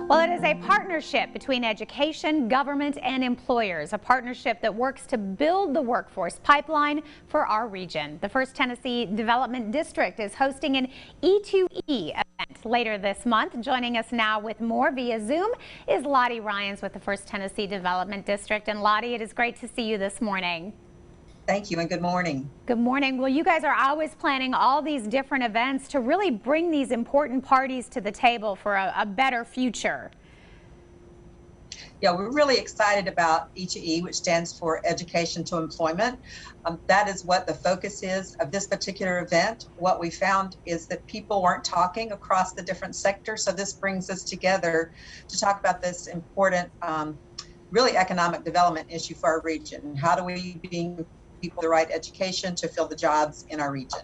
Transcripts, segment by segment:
Well, it is a partnership between education, government, and employers, a partnership that works to build the workforce pipeline for our region. The 1st Tennessee Development District is hosting an E2E event later this month. Joining us now with more via Zoom is Lottie Ryans with the 1st Tennessee Development District. And Lottie, it is great to see you this morning. Thank you and good morning. Good morning. Well, you guys are always planning all these different events to really bring these important parties to the table for a better future. Yeah, we're really excited about E2E, which stands for Education to Employment. That is what the focus is of this particular event. What we found is that people weren't talking across the different sectors, so this brings us together to talk about this important, really economic development issue for our region. How do we bring people the right education to fill the jobs in our region?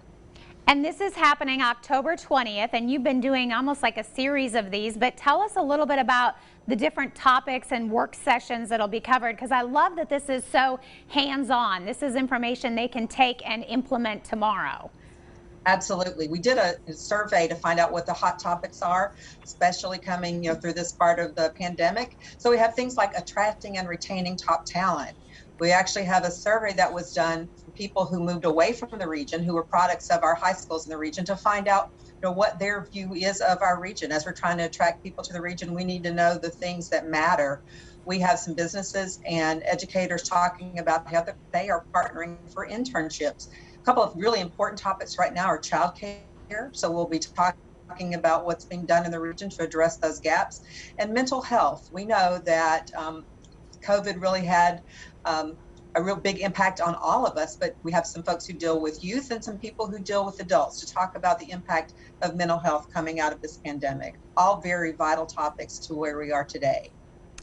And this is happening October 20th, and you've been doing almost like a series of these, but tell us a little bit about the different topics and work sessions that'll be covered, because I love that this is so hands-on. This is information they can take and implement tomorrow. Absolutely. We did a survey to find out what the hot topics are, especially coming through this part of the pandemic. So we have things like attracting and retaining top talent. We actually have a survey that was done for people who moved away from the region, who were products of our high schools in the region, to find out what their view is of our region. As we're trying to attract people to the region, we need to know the things that matter. We have some businesses and educators talking about how they are partnering for internships. A couple of really important topics right now are childcare. So we'll be talking about what's being done in the region to address those gaps. And mental health. We know that COVID really had a real big impact on all of us, but we have some folks who deal with youth and some people who deal with adults to talk about the impact of mental health coming out of this pandemic. All very vital topics to where we are today.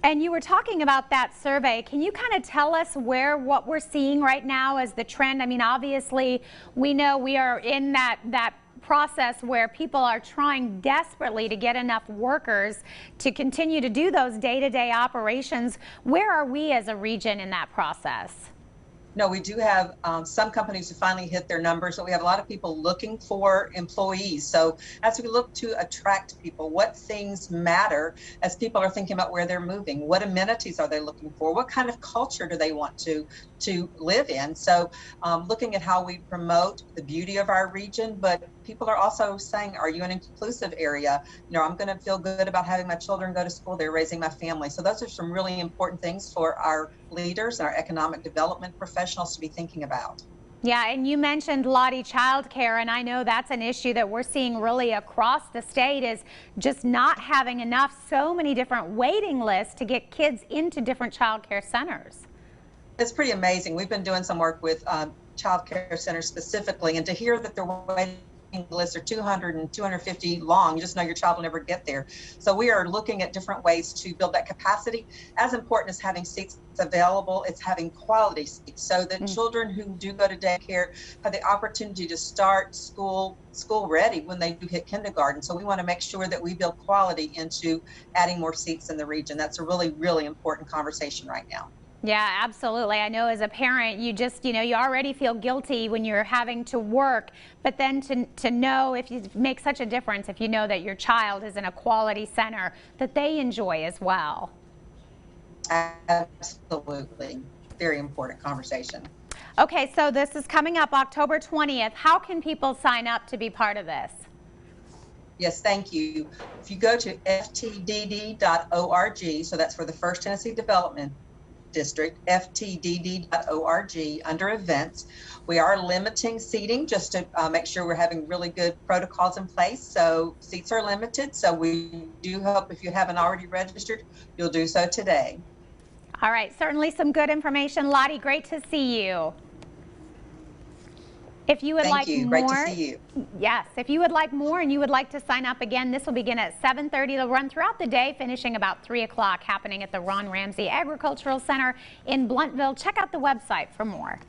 And you were talking about that survey. Can you kind of tell us what we're seeing right now as the trend? I mean, obviously, we know we are in that process where people are trying desperately to get enough workers to continue to do those day-to-day operations. Where are we as a region in that process? No, we do have some companies who finally hit their numbers, but we have a lot of people looking for employees. So as we look to attract people, what things matter as people are thinking about where they're moving? What amenities are they looking for? What kind of culture do they want to live in? So looking at how we promote the beauty of our region, but people are also saying, are you an inclusive area? I'm going to feel good about having my children go to school. They're raising my family. So those are some really important things for our leaders and our economic development professionals to be thinking about. Yeah, and you mentioned Lottie childcare, and I know that's an issue that we're seeing really across the state, is just not having enough, so many different waiting lists to get kids into different childcare centers. It's pretty amazing. We've been doing some work with childcare centers specifically, and to hear that they're waiting lists are 200 and 250 long, you just know your child will never get there. So we are looking at different ways to build that capacity. As important as having seats available, it's having quality seats so that children who do go to daycare have the opportunity to start school ready when they do hit kindergarten. So we want to make sure that we build quality into adding more seats in the region. That's a really, really important conversation right now. Yeah, absolutely. I know as a parent, you just, you already feel guilty when you're having to work, but then to know, if you make such a difference, if you know that your child is in a quality center that they enjoy as well. Absolutely. Very important conversation. Okay, so this is coming up October 20th. How can people sign up to be part of this? Yes, thank you. If you go to ftdd.org, so that's for the 1st Tennessee Development District, ftdd.org, under events. We are limiting seating just to make sure we're having really good protocols in place. So seats are limited. So we do hope if you haven't already registered, you'll do so today. All right, certainly some good information. Lottie, great to see you. If you would like more, great to see you. Yes, if you would like more and you would like to sign up again, this will begin at 7:30. It'll run throughout the day, finishing about 3 o'clock, happening at the Ron Ramsey Agricultural Center in Blunteville. Check out the website for more.